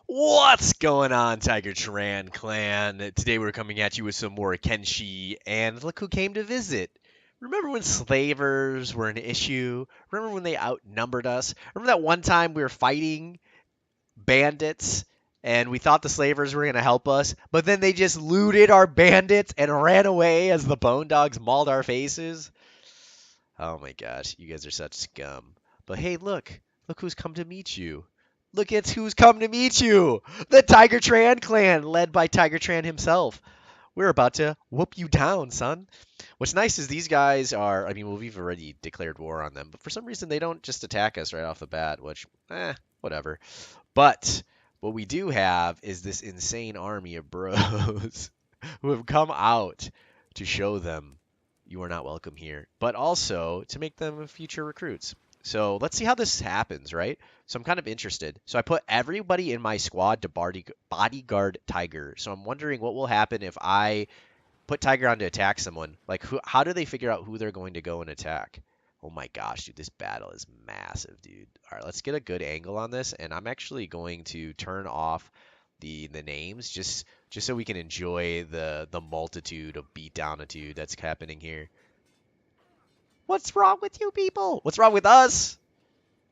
What's going on, Tiger Tran clan? Today we're coming at you with some more Kenshi, and look who came to visit. Remember when slavers were an issue? Remember when they outnumbered us? Remember that one time we were fighting bandits and we thought the slavers were going to help us, but then they just looted our bandits and ran away as the bone dogs mauled our faces? Oh my gosh, you guys are such scum. But hey, look who's come to meet you. Look at who's come to meet you. The Tiger Tran clan, led by Tiger Tran himself. We're about to whoop you down, son. What's nice is these guys are, I mean, well, we've already declared war on them, but for some reason they don't just attack us right off the bat, which, whatever. But what we do have is this insane army of bros who have come out to show them you are not welcome here, but also to make them future recruits. So let's see how this happens, right? So I'm kind of interested. So I put everybody in my squad to bodyguard Tiger. So I'm wondering what will happen if I put Tiger on to attack someone. Like, how do they figure out who they're going to go and attack? Oh my gosh, dude, this battle is massive, dude. All right, let's get a good angle on this, and I'm actually going to turn off the names just so we can enjoy the multitude of beatdownitude that's happening here. What's wrong with you people? What's wrong with us?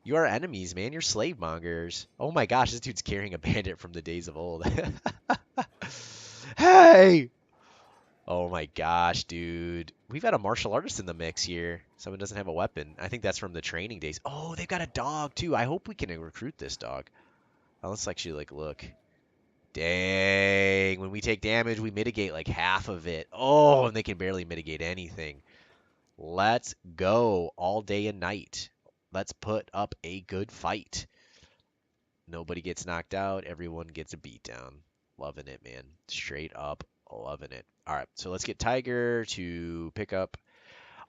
You are enemies, man. You're slave mongers. Oh my gosh, this dude's carrying a bandit from the days of old. Hey! Oh my gosh, dude. We've got a martial artist in the mix here. Someone doesn't have a weapon. I think that's from the training days. Oh, they've got a dog too. I hope we can recruit this dog. Oh, let's actually look. Dang. When we take damage, we mitigate like half of it. Oh, and they can barely mitigate anything. Let's go all day and night. Let's put up a good fight. Nobody gets knocked out. Everyone gets a beatdown. Loving it, man. Straight up loving it. All right, so let's get Tiger to pick up.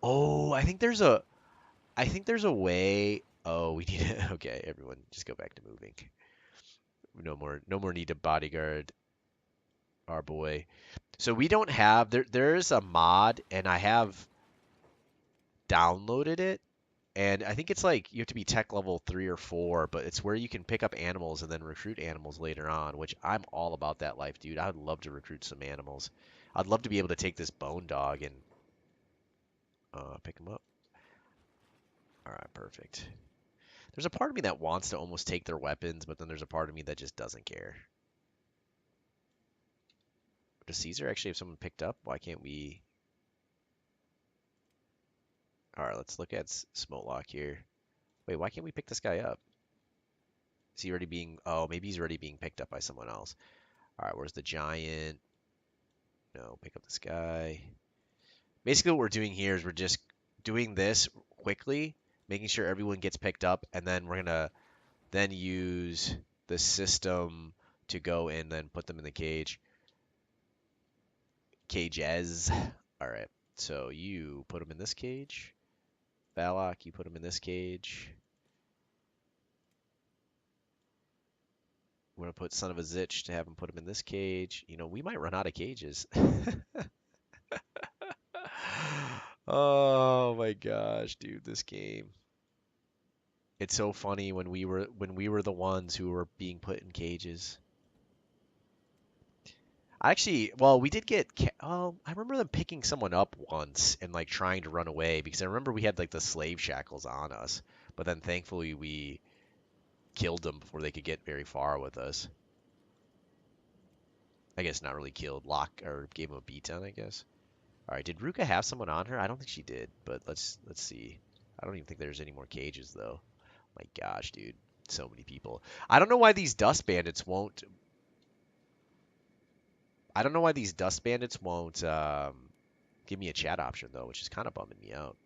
Oh, I think there's a way. Oh, we need to. Okay, everyone, just go back to moving. No more need to bodyguard our boy. So we don't have there's a mod and I have downloaded it. And I think it's like you have to be tech level 3 or 4, but it's where you can pick up animals and then recruit animals later on, which I'm all about that life, dude. I would love to recruit some animals. I'd love to be able to take this bone dog and pick him up. All right, perfect. There's a part of me that wants to almost take their weapons, but then there's a part of me that just doesn't care. Does Caesar actually have someone picked up? Why can't we? All right, let's look at Smolok here. Wait, why can't we pick this guy up? Is he already being? Oh, maybe he's already being picked up by someone else. All right, where's the giant? No, pick up this guy. Basically, what we're doing here is we're just doing this quickly, making sure everyone gets picked up, and then we're gonna then use the system to go and then put them in the cage. Cages. All right. So you put them in this cage. Balak, you put them in this cage. We're gonna put Son of a Zitch to have him put him in this cage. You know, we might run out of cages. Oh my gosh, dude, this game. It's so funny when we were the ones who were being put in cages. Actually, well, we did get. I remember them picking someone up once and like trying to run away because I remember we had like the slave shackles on us, but then thankfully we killed them before they could get very far with us. I guess not really killed, lock or gave him a beatdown, I guess. All right, did Ruka have someone on her? I don't think she did, but let's see. I don't even think there's any more cages though. My gosh, dude, so many people. I don't know why these dust bandits won't. I don't know why these dust bandits won't give me a chat option though, which is kind of bumming me out.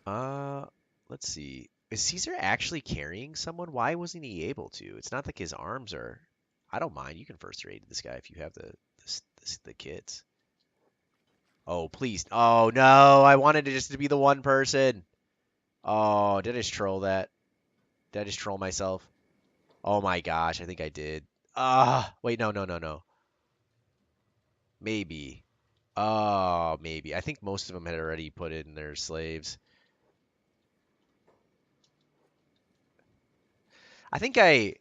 Uh, let's see. Is Caesar actually carrying someone? Why wasn't he able to? It's not like his arms are. I don't mind. You can first rate this guy if you have the kits. Oh, please. Oh, no. I wanted it just to be the one person. Oh, did I just troll that? Did I just troll myself? Oh my gosh, I think I did. Wait, no, no, no, no. Maybe. Oh, maybe. I think most of them had already put in their slaves. I think I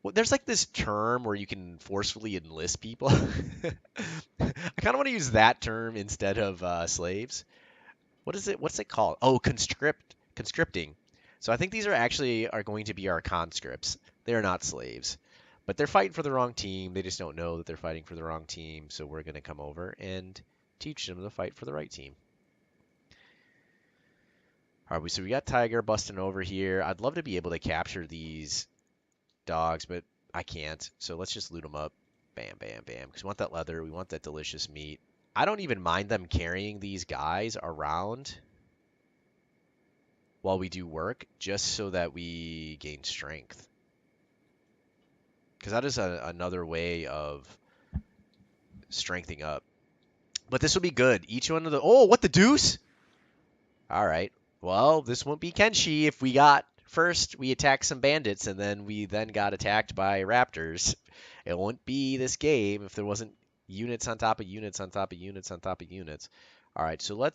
Well, there's like this term where you can forcefully enlist people. I kind of want to use that term instead of slaves. What is it? What's it called? Oh, conscripting. So I think these are going to be our conscripts. They are not slaves, but they're fighting for the wrong team. They just don't know that they're fighting for the wrong team. So we're gonna come over and teach them to fight for the right team. All right, so we got Tiger busting over here. I'd love to be able to capture these dogs, but I can't. So let's just loot them up. Bam, bam, bam. Because we want that leather. We want that delicious meat. I don't even mind them carrying these guys around while we do work, just so that we gain strength. Because that is another way of strengthening up. But this will be good. Each one of the... Oh, what the deuce? All right. Well, this won't be Kenshi if we got... First, we attacked some bandits, and then we then got attacked by raptors. It won't be this game if there wasn't units on top of units on top of units on top of units. All right, so we're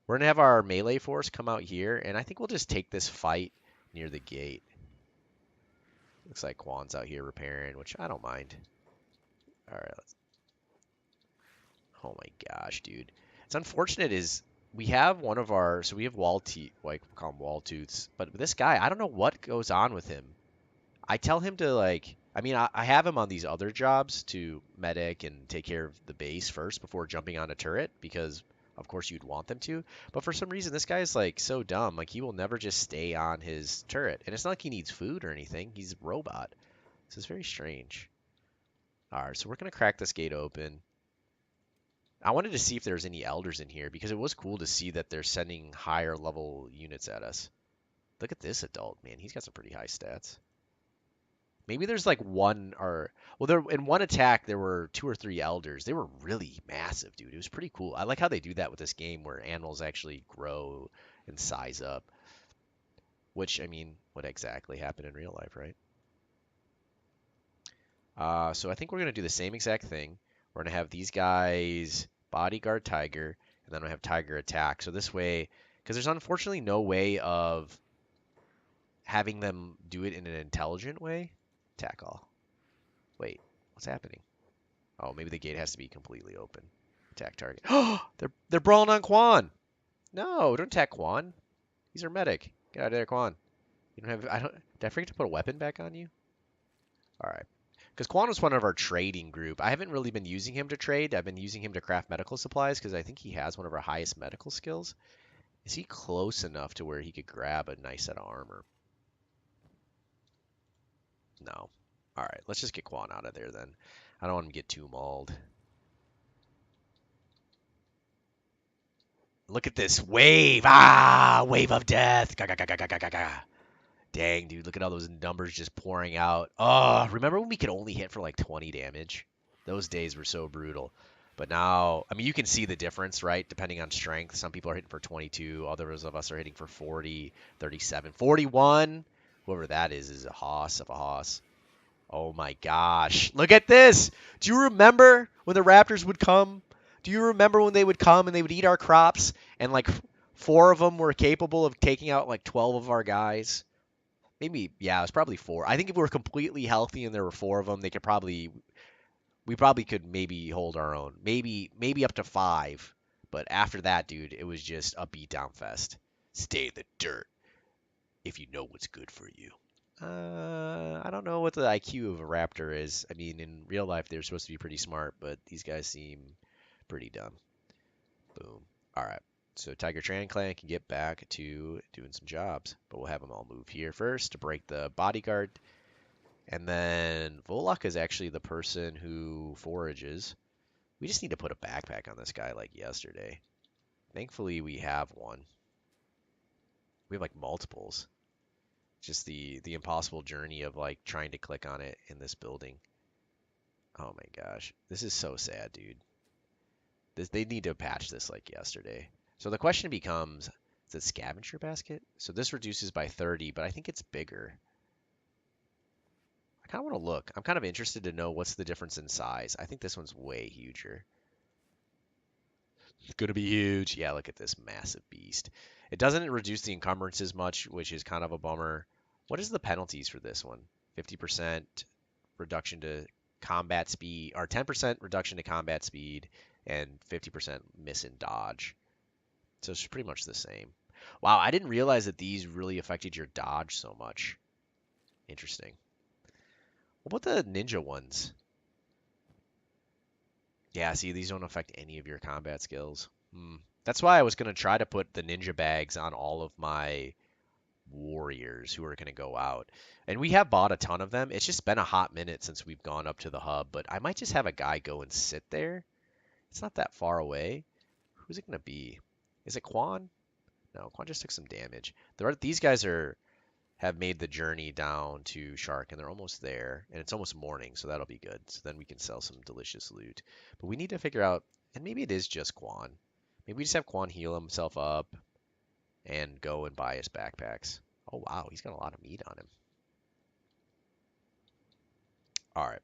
going to have our melee force come out here, and I think we'll just take this fight near the gate. Looks like Quan's out here repairing, which I don't mind. All right, oh my gosh, dude. It's unfortunate is we have one of our, so we have wall teeth, like we call them wall tooths, but this guy, I don't know what goes on with him. I tell him to like, I mean, I have him on these other jobs to medic and take care of the base first before jumping on a turret because of course you'd want them to. But for some reason, this guy is like so dumb. Like he will never just stay on his turret. And it's not like he needs food or anything. He's a robot. So it's very strange. All right, so we're going to crack this gate open. I wanted to see if there's any elders in here because it was cool to see that they're sending higher level units at us. Look at this adult, man. He's got some pretty high stats. Maybe there's like one or well, there in one attack there were two or three elders. They were really massive, dude. It was pretty cool. I like how they do that with this game where animals actually grow and size up, which I mean would exactly happen in real life, right? So I think we're gonna do the same exact thing. We're gonna have these guys bodyguard Tiger, and then we have Tiger attack. So this way, because there's unfortunately no way of having them do it in an intelligent way. Attack all. Wait, what's happening? Oh, maybe the gate has to be completely open. Attack target. Oh, they're brawling on Quan. No, don't attack Quan. He's our medic. Get out of there, Quan. You don't have. I don't. Did I forget to put a weapon back on you? All right. Because Quan was one of our trading group. I haven't really been using him to trade. I've been using him to craft medical supplies because I think he has one of our highest medical skills. Is he close enough to where he could grab a nice set of armor? No. All right, let's just get Quan out of there then. I don't want him to get too mauled. Look at this wave. Ah, wave of death. Ga, ga, ga, ga, ga, ga, ga. Dang, dude, look at all those numbers just pouring out. Oh, remember when we could only hit for like 20 damage? Those days were so brutal. But now, I mean, you can see the difference, right? Depending on strength. Some people are hitting for 22. Others of us are hitting for 40, 37, 41. Whoever that is a hoss of a hoss. Oh my gosh. Look at this. Do you remember when the Raptors would come? Do you remember when they would come and they would eat our crops and like four of them were capable of taking out like 12 of our guys? Maybe, yeah, it was probably four. I think if we were completely healthy and there were four of them, we probably could maybe hold our own. Maybe up to five. But after that, dude, it was just a beatdown fest. Stay in the dirt if you know what's good for you. I don't know what the IQ of a raptor is. I mean, in real life, they're supposed to be pretty smart, but these guys seem pretty dumb. Boom. All right. So Tiger Tran clan can get back to doing some jobs, but we'll have them all move here first to break the bodyguard. And then Volok is actually the person who forages. We just need to put a backpack on this guy like yesterday. Thankfully, we have one. We have like multiples. Just the impossible journey of like trying to click on it in this building. Oh my gosh. This is so sad, dude. They need to patch this like yesterday. So the question becomes, is it scavenger basket? So this reduces by 30, but I think it's bigger. I kind of want to look. I'm kind of interested to know what's the difference in size. I think this one's way huger. It's going to be huge. Yeah, look at this massive beast. It doesn't reduce the encumbrances much, which is kind of a bummer. What is the penalties for this one? 50%, reduction to combat speed, or 10% reduction to combat speed, and 50% miss and dodge. So it's pretty much the same. Wow, I didn't realize that these really affected your dodge so much. Interesting. What about the ninja ones? Yeah, see, these don't affect any of your combat skills. Hmm. That's why I was going to try to put the ninja bags on all of my warriors who are going to go out. And we have bought a ton of them. It's just been a hot minute since we've gone up to the hub, but I might just have a guy go and sit there. It's not that far away. Who's it going to be? Is it Quan? No, Quan just took some damage. These guys have made the journey down to Shark, and they're almost there, and it's almost morning, so that'll be good. So then we can sell some delicious loot. But we need to figure out, and maybe it is just Quan. Maybe we just have Quan heal himself up and go and buy his backpacks. Oh wow, he's got a lot of meat on him. All right,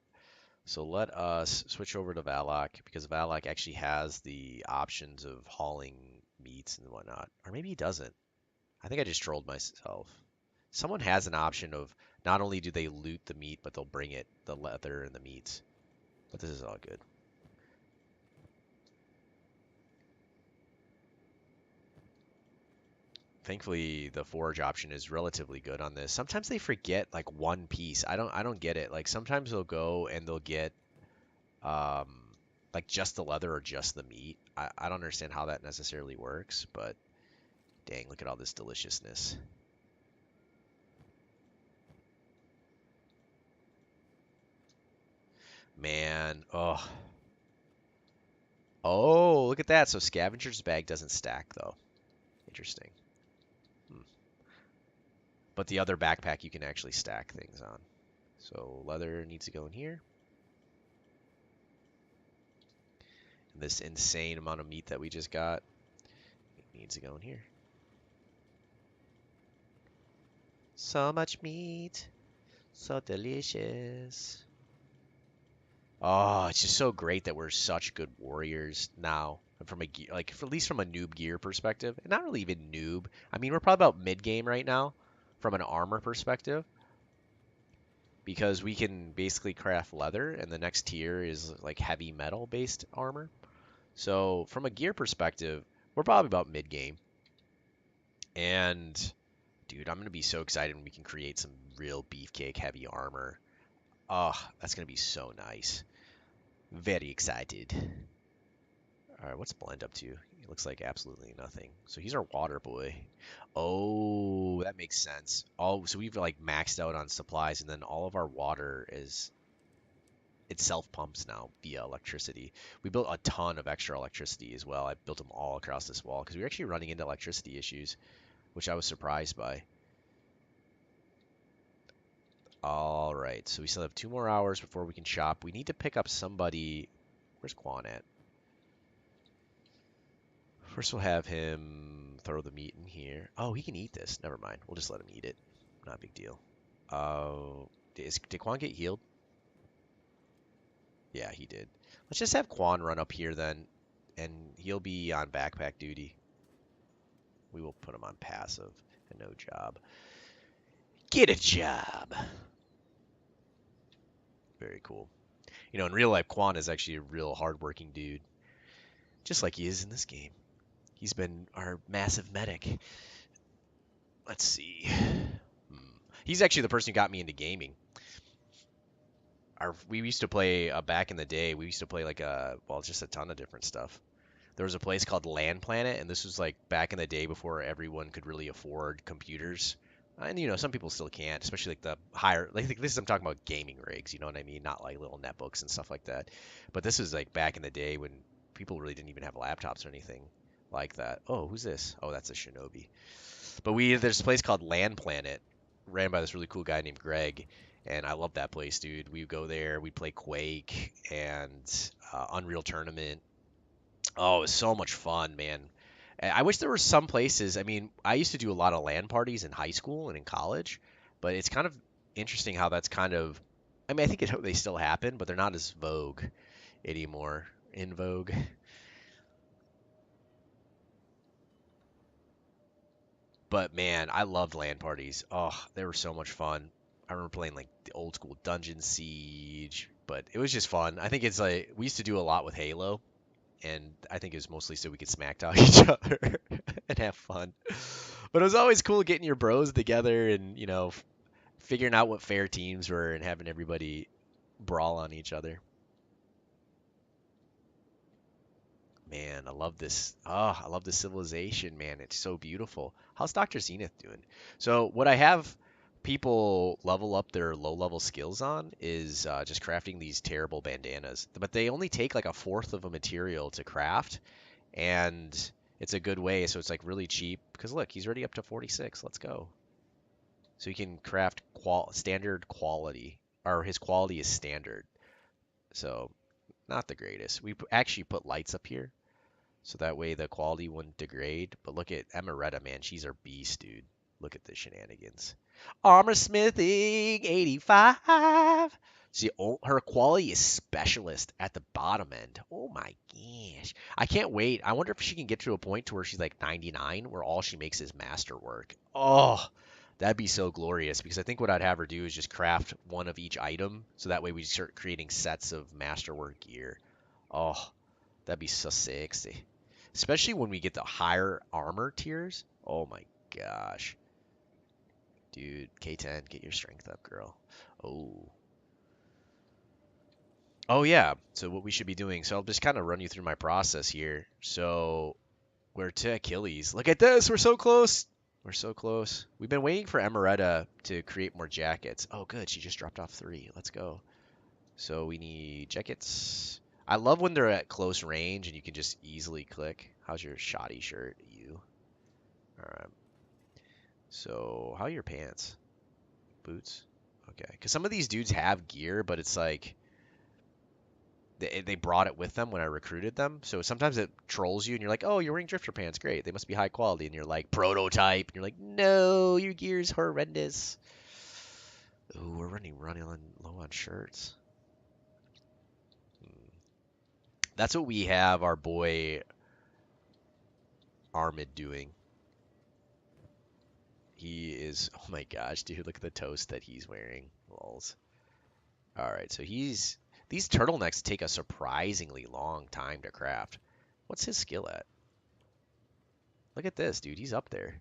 so let us switch over to Valak because Valak actually has the options of hauling meats and whatnot. Or maybe he doesn't. I think I just trolled myself. Someone has an option of not only do they loot the meat, but they'll bring it, the leather and the meats. But this is all good. Thankfully, the forage option is relatively good on this. Sometimes they forget like one piece. I don't get it. Like sometimes they'll go and they'll get um like just the leather or just the meat. I don't understand how that necessarily works, but dang, look at all this deliciousness. Man, oh. Oh, look at that. So scavenger's bag doesn't stack though. Interesting. Hmm. But the other backpack you can actually stack things on. So leather needs to go in here. And this insane amount of meat that we just got needs to go in here. So much meat. So delicious. Oh, it's just so great that we're such good warriors now. From a gear, like at least from a noob gear perspective, and not really even noob. I mean, we're probably about mid game right now, from an armor perspective, because we can basically craft leather, and the next tier is like heavy metal based armor. So from a gear perspective, we're probably about mid game. And dude, I'm gonna be so excited when we can create some real beefcake heavy armor. Oh, that's gonna be so nice. Very excited. All right, what's Blend up to? He looks like absolutely nothing. So he's our water boy. Oh, that makes sense. Oh, so we've like maxed out on supplies, and then all of our water is it self pumps now via electricity. We built a ton of extra electricity as well. I built them all across this wall because we were actually running into electricity issues, which I was surprised by. All right, so we still have 2 more hours before we can shop. We need to pick up somebody. Where's Quan at? First, we'll have him throw the meat in here. Oh, he can eat this. Never mind. We'll just let him eat it. Not a big deal. Did Quan get healed? Yeah, he did. Let's just have Quan run up here then, and he'll be on backpack duty. We will put him on passive and no job. Get a job. Very cool. You know, in real life, Quan is actually a real hardworking dude, just like he is in this game. He's been our massive medic. Let's see. He's actually the person who got me into gaming. We used to play back in the day. We used to play like just a ton of different stuff. There was a place called Land Planet, and this was like back in the day before everyone could really afford computers. And you know, some people still can't, especially like the higher. Like this is I'm talking about gaming rigs. You know what I mean? Not like little netbooks and stuff like that. But this was like back in the day when people really didn't even have laptops or anything like that. Oh, who's this? Oh, that's a shinobi. But there's a place called Land Planet, ran by this really cool guy named Greg, and I love that place, dude. We would go there, we'd play Quake and Unreal Tournament. Oh, it was so much fun, man. I wish there were some places. I mean, I used to do a lot of LAN parties in high school and in college, but it's kind of interesting how that's kind of. I mean, I think they still happen, but they're not as vogue anymore. In vogue. But man, I loved LAN parties. Oh, they were so much fun. I remember playing like the old school Dungeon Siege, but it was just fun. I think it's like we used to do a lot with Halo, and I think it was mostly so we could smack talk each other and have fun. But it was always cool getting your bros together and figuring out what fair teams were and having everybody brawl on each other. Man, I love this. Oh, I love this civilization, man. It's so beautiful. How's Dr. Zenith doing? So, what I have people level up their low-level skills on is just crafting these terrible bandanas. But they only take like a fourth of a material to craft, and it's a good way. So it's like really cheap. Because look, he's already up to 46. Let's go. So he can craft standard quality, or his quality is standard. So not the greatest. We actually put lights up here so that way the quality wouldn't degrade. But look at Emeretta, man. She's our beast, dude. Look at the shenanigans. Armor smithing 85. See, her quality is specialist at the bottom end. Oh my gosh. I can't wait. I wonder if she can get to a point to where she's like 99, where all she makes is masterwork. Oh, that'd be so glorious, because I think what I'd have her do is just craft one of each item, so that way we start creating sets of masterwork gear. Oh, that'd be so sexy. Especially when we get the higher armor tiers. Oh my gosh. Dude, K10, get your strength up, girl. Oh. Oh yeah. So what we should be doing. So I'll just kind of run you through my process here. So we're to Achilles. Look at this. We're so close. We're so close. We've been waiting for Emeretta to create more jackets. Oh good. She just dropped off 3. Let's go. So we need jackets. I love when they're at close range and you can just easily click. How's your shoddy shirt? You. All right. So how are your pants? Boots? Okay. Because some of these dudes have gear, but it's like they brought it with them when I recruited them. So sometimes it trolls you and you're like, oh, you're wearing drifter pants. Great. They must be high quality. And you're like, prototype. And you're like, no, your gear's horrendous. Ooh, we're running low on shirts. That's what we have our boy Armid doing. He is, oh my gosh, dude, look at the toast that he's wearing. Lols. All right, so these turtlenecks take a surprisingly long time to craft. What's his skill at? Look at this, dude. He's up there.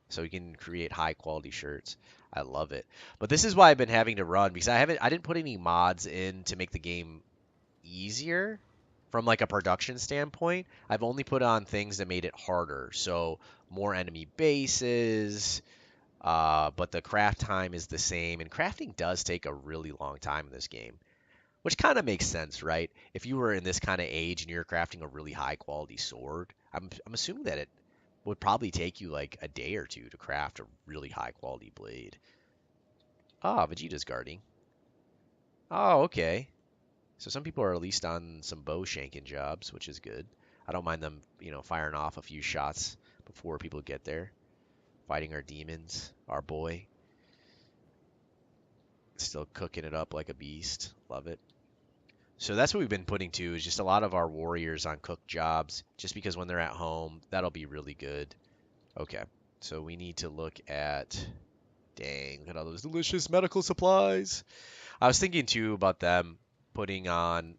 So he can create high quality shirts. I love it. But this is why I've been having to run, because I didn't put any mods in to make the game easier from like a production standpoint. I've only put on things that made it harder. So more enemy bases, but the craft time is the same, and crafting does take a really long time in this game, which kind of makes sense, right? If you were in this kind of age and you're crafting a really high quality sword, I'm assuming that it would probably take you like a day or two to craft a really high quality blade. Ah, Vegeta's guarding. Oh, okay. So some people are at least on some bow shanking jobs, which is good. I don't mind them, firing off a few shots before people get there. Fighting our demons, our boy. Still cooking it up like a beast. Love it. So that's what we've been putting to, is just a lot of our warriors on cook jobs, just because when they're at home, that'll be really good. Okay, so we need to look at, dang, look at all those delicious medical supplies. I was thinking too about them putting on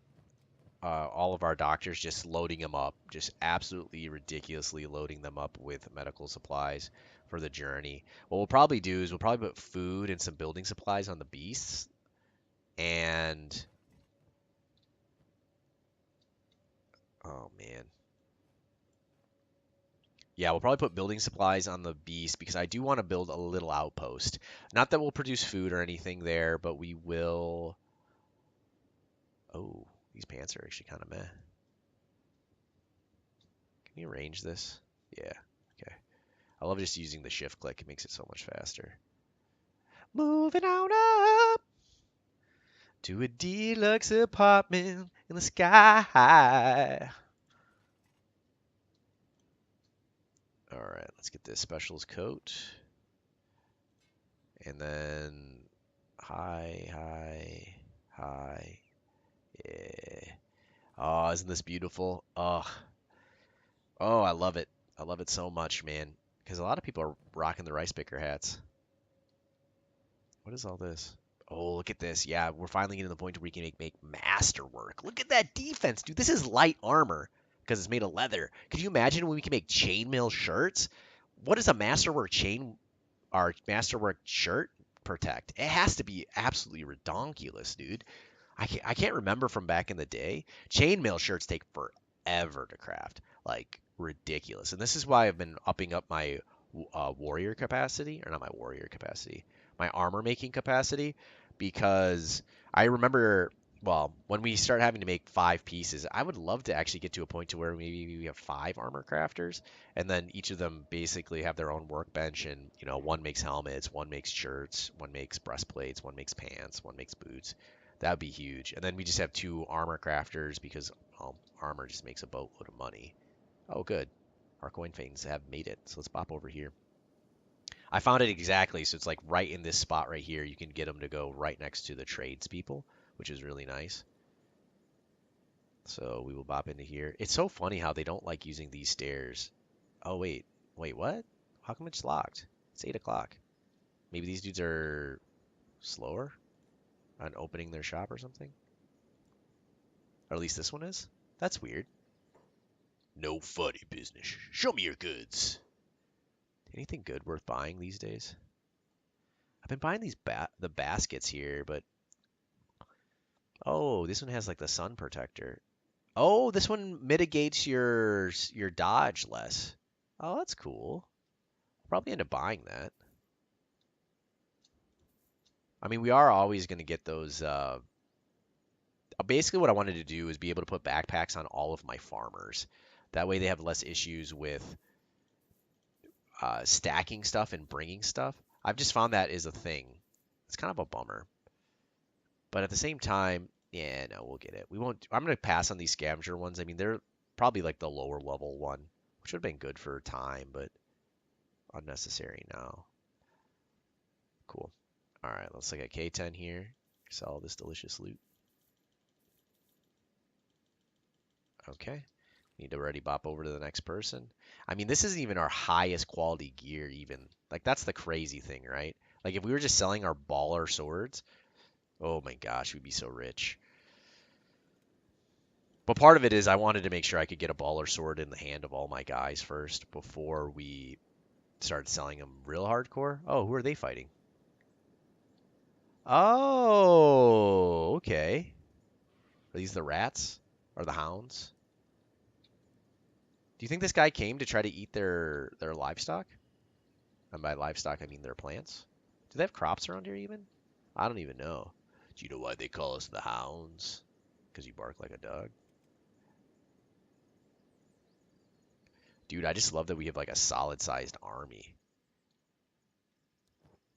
all of our doctors, just loading them up, just absolutely ridiculously loading them up with medical supplies for the journey. What we'll probably do is we'll probably put food and some building supplies on the beasts, and oh man. Yeah, we'll probably put building supplies on the beast, because I do want to build a little outpost. Not that we'll produce food or anything there, but we will. Oh, these pants are actually kind of meh. Can you arrange this? Yeah, okay. I love just using the shift click. It makes it so much faster. Moving on up to a deluxe apartment in the sky. All right, let's get this specialist coat. And then high. Yeah. Oh, isn't this beautiful? Oh, I love it. I love it so much, man. Because a lot of people are rocking the rice picker hats. What is all this? Oh, look at this. Yeah, we're finally getting to the point where we can make masterwork. Look at that defense, dude. This is light armor because it's made of leather. Could you imagine when we can make chainmail shirts? What does a masterwork chain or masterwork shirt protect? It has to be absolutely redonkulous, dude. I can't remember from back in the day. Chainmail shirts take forever to craft, like ridiculous. And this is why I've been upping up my warrior capacity, or not my warrior capacity, my armor making capacity, because I remember, well, when we start having to make 5 pieces, I would love to actually get to a point to where maybe we have 5 armor crafters, and then each of them basically have their own workbench, and one makes helmets, one makes shirts, one makes breastplates, one makes pants, one makes boots. That would be huge. And then we just have 2 armor crafters because armor just makes a boatload of money. Oh, good. Our coin fiends have made it. So let's pop over here. I found it exactly. So it's like right in this spot right here. You can get them to go right next to the tradespeople, which is really nice. So we will bop into here. It's so funny how they don't like using these stairs. Oh, wait. Wait, what? How come it's locked? It's 8 o'clock. Maybe these dudes are slower on opening their shop or something? Or at least this one is? That's weird. No funny business. Show me your goods. Anything good worth buying these days? I've been buying these the baskets here, but oh, this one has like the sun protector. Oh, this one mitigates your dodge less. Oh, that's cool. Probably end up buying that. I mean, we are always going to get those. Basically, what I wanted to do is be able to put backpacks on all of my farmers. That way, they have less issues with stacking stuff and bringing stuff. I've just found that is a thing. It's kind of a bummer. But at the same time, yeah, no, we'll get it. We won't. I'm gonna pass on these scavenger ones. I mean, they're probably like the lower level one, which would have been good for time, but unnecessary now. Cool. All right, let's look at K10 here. Sell this delicious loot. Okay. Need to already bop over to the next person. I mean, this isn't even our highest quality gear, even. Like, that's the crazy thing, right? Like, if we were just selling our baller swords, oh my gosh, we'd be so rich. But part of it is I wanted to make sure I could get a baller sword in the hand of all my guys first before we started selling them real hardcore. Oh, who are they fighting? Oh, okay. Are these the rats? Or the hounds? Do you think this guy came to try to eat their livestock? And by livestock, I mean their plants. Do they have crops around here even? I don't even know. Do you know why they call us the hounds? Because you bark like a dog? Dude, I just love that we have like a solid-sized army.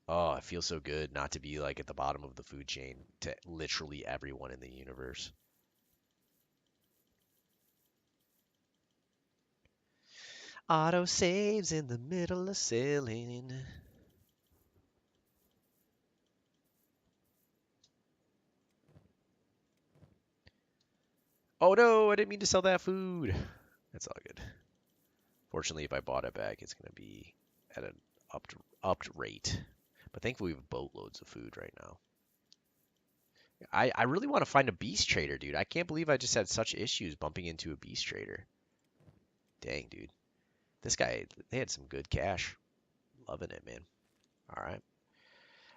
Oh, it feels so good not to be like at the bottom of the food chain to literally everyone in the universe. Auto saves in the middle of sailing. Oh no, I didn't mean to sell that food. That's all good. Fortunately, if I bought it back, it's gonna be at an upped rate. But thankfully, we have boatloads of food right now. I really want to find a beast trader, dude. I can't believe I just had such issues bumping into a beast trader. Dang, dude. This guy, they had some good cash. Loving it, man. All right.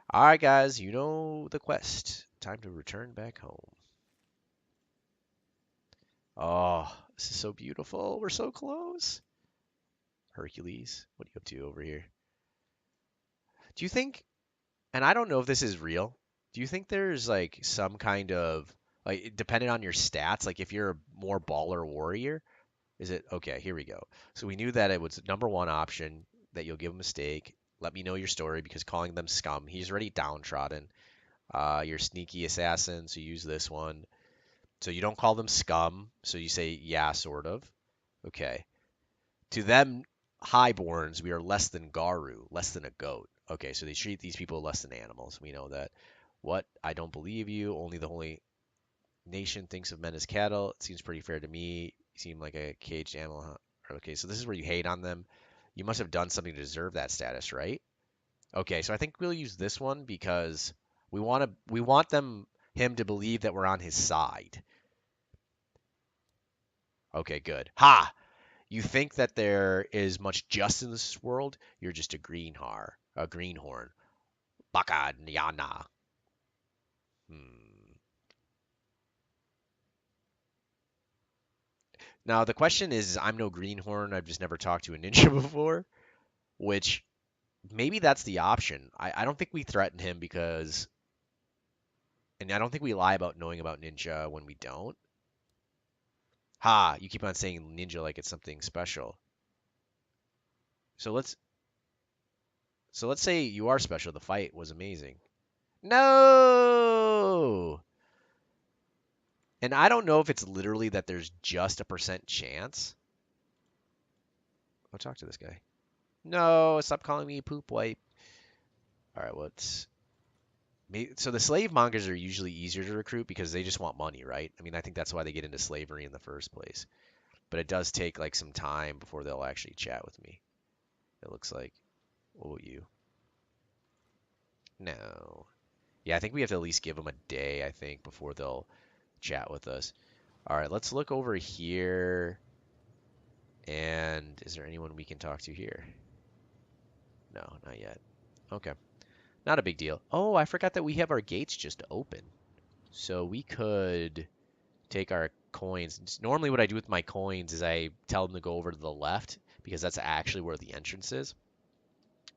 All right, guys, you know the quest. Time to return back home. Oh, this is so beautiful. We're so close. Hercules, what are you up to over here? Do you think, and I don't know if this is real, do you think there's like some kind of, like, depending on your stats, like if you're a more baller warrior, is it, okay, here we go. So we knew that it was number one option that you'll give a mistake. Let me know your story because calling them scum, he's already downtrodden. You're sneaky assassin, so use this one. So you don't call them scum, so you say, yeah, sort of. Okay. To them, highborns, we are less than Garu, less than a goat. Okay, so they treat these people less than animals. We know that. What? I don't believe you. Only the holy nation thinks of men as cattle. It seems pretty fair to me. You seem like a caged animal. Okay, so this is where you hate on them. You must have done something to deserve that status, right? Okay, so I think we'll use this one because we want him to believe that we're on his side. Okay, good. Ha! You think that there is much justice in this world? You're just a greenhorn. Baka nyana. Hmm. Now the question is, I'm no greenhorn. I've just never talked to a ninja before, which maybe that's the option. I don't think we threaten him because, and I don't think we lie about knowing about ninja when we don't. Ha! You keep on saying ninja like it's something special. So let's say you are special. The fight was amazing. No! And I don't know if it's literally that there's just a percent chance. I'll talk to this guy. No, stop calling me poop wipe. All right, what's so the slave mongers are usually easier to recruit because they just want money, right? I mean, I think that's why they get into slavery in the first place. But it does take like some time before they'll actually chat with me. It looks like. What about you? No. Yeah, I think we have to at least give them a day, I think, before they'll chat with us. All right, let's look over here. And is there anyone we can talk to here? No, not yet. Okay, not a big deal. Oh, I forgot that we have our gates just open. So we could take our coins. Normally what I do with my coins is I tell them to go over to the left because that's actually where the entrance is.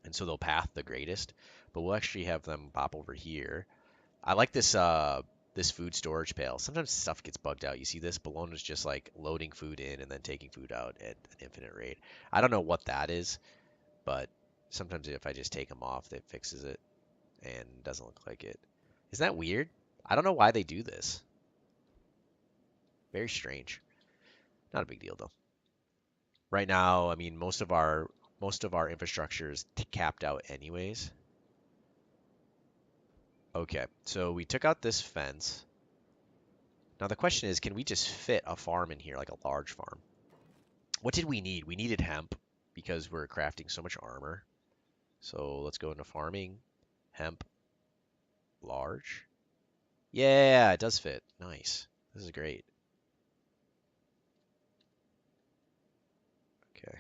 And so they'll path the greatest. But we'll actually have them pop over here. I like this food storage pail. Sometimes stuff gets bugged out. You see this? Bologna's just like loading food in and then taking food out at an infinite rate. I don't know what that is, but sometimes if I just take them off, it fixes it and doesn't look like it. Isn't that weird? I don't know why they do this. Very strange. Not a big deal though. Right now, I mean, most of our infrastructure is capped out anyways. Okay, so we took out this fence. Now the question is, can we just fit a farm in here, like a large farm? What did we need? We needed hemp because we're crafting so much armor. So let's go into farming. Hemp, large. Yeah, it does fit. Nice. This is great. Okay.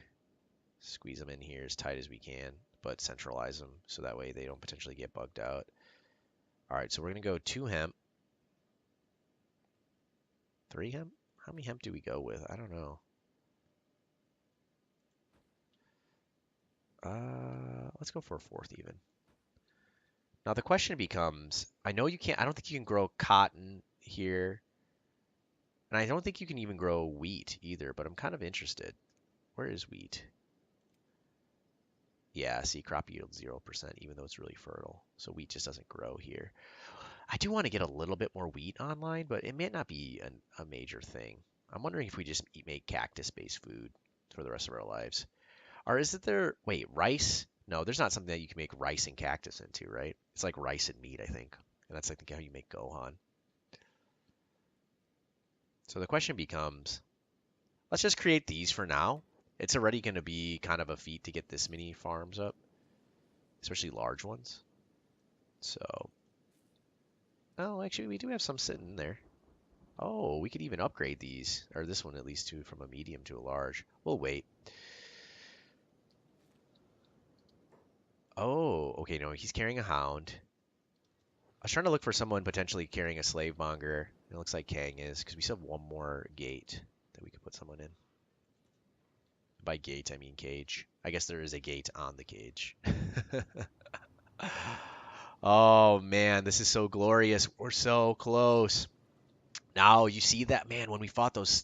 Squeeze them in here as tight as we can, but centralize them so that way they don't potentially get bugged out. All right, so we're going to go 2 hemp, 3 hemp. How many hemp do we go with? I don't know. Let's go for a fourth even. Now the question becomes, I know you can't, I don't think you can grow cotton here, and I don't think you can even grow wheat either, but I'm kind of interested. Where is wheat? Yeah, see, crop yield 0%, even though it's really fertile. So wheat just doesn't grow here. I do want to get a little bit more wheat online, but it may not be a major thing. I'm wondering if we just make cactus-based food for the rest of our lives. Or is it there, wait, rice? No, there's not something that you can make rice and cactus into, right? It's like rice and meat, I think. And that's, I think, how you make Gohan. So the question becomes, let's just create these for now. It's already going to be kind of a feat to get this many farms up, especially large ones. So, oh, actually, we do have some sitting there. Oh, we could even upgrade these, or this one at least, to from a medium to a large. We'll wait. Oh, okay, no, he's carrying a hound. I was trying to look for someone potentially carrying a slave monger. It looks like Kang is, because we still have one more gate that we could put someone in. By gate, I mean cage. I guess there is a gate on the cage. Oh man, this is so glorious. We're so close. Now, you see that, man, when we fought those,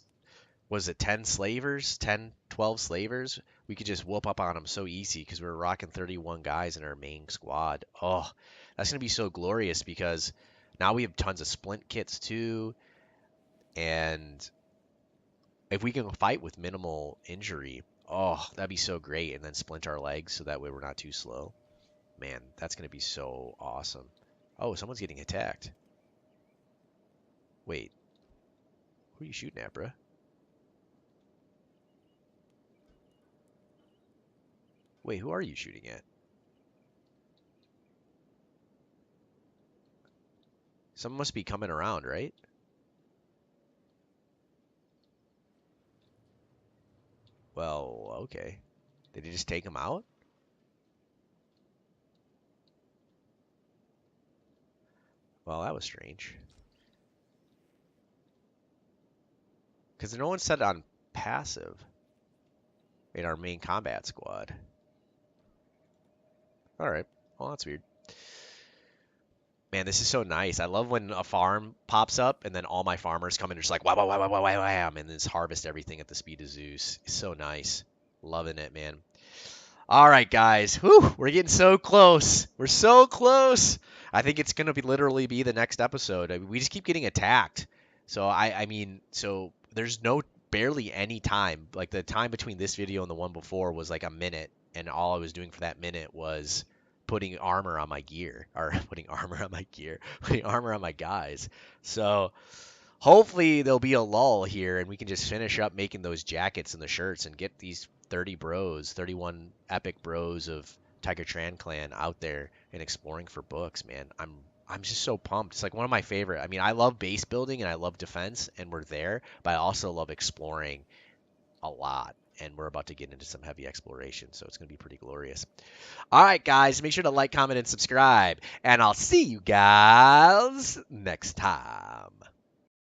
was it 10 slavers? 10, 12 slavers? We could just whoop up on them so easy because we were rocking 31 guys in our main squad. Oh, that's going to be so glorious because now we have tons of splint kits too. And if we can fight with minimal injury, oh, that'd be so great. And then splint our legs so that way we're not too slow. Man, that's going to be so awesome. Oh, someone's getting attacked. Wait, who are you shooting at, bruh? Wait, who are you shooting at? Someone must be coming around, right? Well, okay. Did he just take him out? Well, that was strange. Because no one said on passive in our main combat squad. Alright. Well, that's weird. Man, this is so nice. I love when a farm pops up and then all my farmers come in and just like, wow, wow, wow, wow, wow, wow, wow, and just harvest everything at the speed of Zeus. It's so nice. Loving it, man. All right, guys. Whew, we're getting so close. We're so close. I think it's gonna be literally be the next episode. I mean, we just keep getting attacked. So so there's no barely any time. Like the time between this video and the one before was like a minute, and all I was doing for that minute was putting armor on my gear, or putting armor on my gear, putting armor on my guys. So hopefully there'll be a lull here and we can just finish up making those jackets and the shirts and get these 30 bros, 31 epic bros of Tiger Tran clan out there and exploring for books, man. I'm just so pumped. It's like one of my favorite. I mean, I love base building and I love defense and we're there, but I also love exploring a lot. And we're about to get into some heavy exploration, so it's going to be pretty glorious. All right, guys, make sure to like, comment, and subscribe. And I'll see you guys next time.